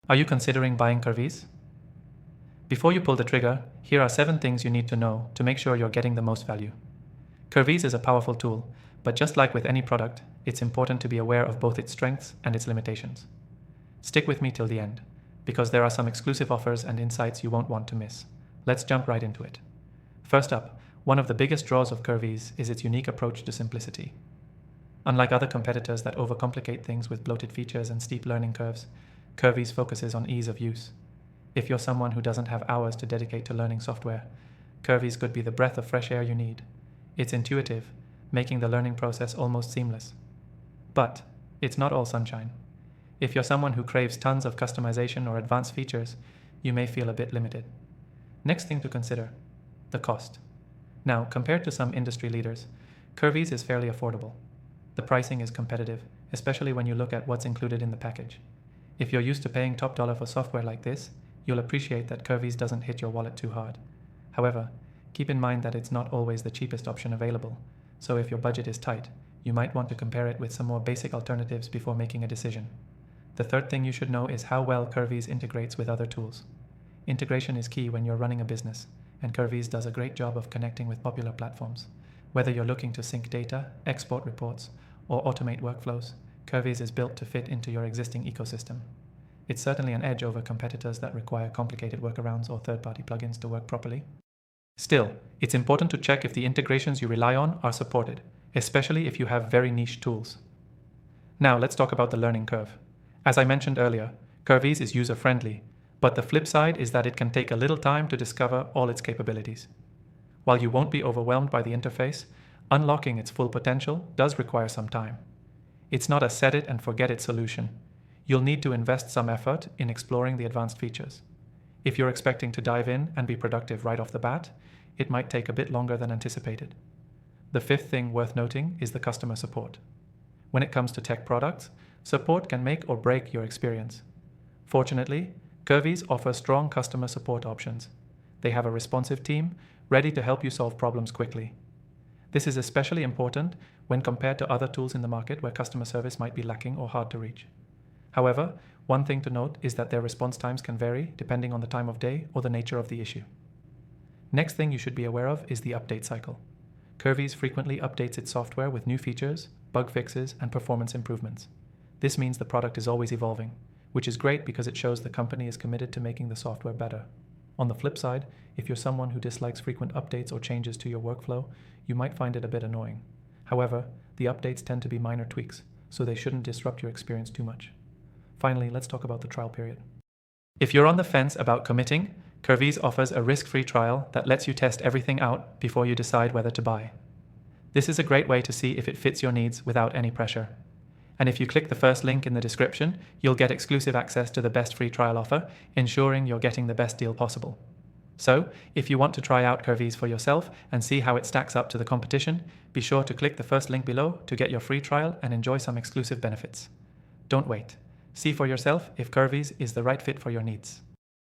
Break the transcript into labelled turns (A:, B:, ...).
A: Are you considering buying Curveez? Before you pull the trigger, here are 7 things you need to know to make sure you're getting the most value. Curveez is a powerful tool, but just like with any product, it's important to be aware of both its strengths and its limitations. Stick with me till the end, because there are some exclusive offers and insights you won't want to miss. Let's jump right into it. First up, one of the biggest draws of Curveez is its unique approach to simplicity. Unlike other competitors that overcomplicate things with bloated features and steep learning curves, Curveez focuses on ease of use. If you're someone who doesn't have hours to dedicate to learning software, Curveez could be the breath of fresh air you need. It's intuitive, making the learning process almost seamless. But it's not all sunshine. If you're someone who craves tons of customization or advanced features, you may feel a bit limited. Next thing to consider, the cost. Now, compared to some industry leaders, Curveez is fairly affordable. The pricing is competitive, especially when you look at what's included in the package. If you're used to paying top dollar for software like this, you'll appreciate that Curveez doesn't hit your wallet too hard. However, keep in mind that it's not always the cheapest option available, so if your budget is tight, you might want to compare it with some more basic alternatives before making a decision. The third thing you should know is how well Curveez integrates with other tools. Integration is key when you're running a business, and Curveez does a great job of connecting with popular platforms. Whether you're looking to sync data, export reports, or automate workflows, Curveez is built to fit into your existing ecosystem. It's certainly an edge over competitors that require complicated workarounds or third-party plugins to work properly. Still, it's important to check if the integrations you rely on are supported, especially if you have very niche tools. Now let's talk about the learning curve. As I mentioned earlier, Curveez is user-friendly, but the flip side is that it can take a little time to discover all its capabilities. While you won't be overwhelmed by the interface, unlocking its full potential does require some time. It's not a set-it-and-forget-it solution. You'll need to invest some effort in exploring the advanced features. If you're expecting to dive in and be productive right off the bat, it might take a bit longer than anticipated. The fifth thing worth noting is the customer support. When it comes to tech products, support can make or break your experience. Fortunately, Curveez offers strong customer support options. They have a responsive team ready to help you solve problems quickly. This is especially important when compared to other tools in the market where customer service might be lacking or hard to reach. However, one thing to note is that their response times can vary depending on the time of day or the nature of the issue. Next thing you should be aware of is the update cycle. Curveez frequently updates its software with new features, bug fixes, and performance improvements. This means the product is always evolving, which is great because it shows the company is committed to making the software better. On the flip side, if you're someone who dislikes frequent updates or changes to your workflow, you might find it a bit annoying. However, the updates tend to be minor tweaks, so they shouldn't disrupt your experience too much. Finally, let's talk about the trial period. If you're on the fence about committing, Curveez offers a risk-free trial that lets you test everything out before you decide whether to buy. This is a great way to see if it fits your needs without any pressure. And if you click the first link in the description, you'll get exclusive access to the best free trial offer, ensuring you're getting the best deal possible. So, if you want to try out Curveez for yourself and see how it stacks up to the competition, be sure to click the first link below to get your free trial and enjoy some exclusive benefits. Don't wait. See for yourself if Curveez is the right fit for your needs.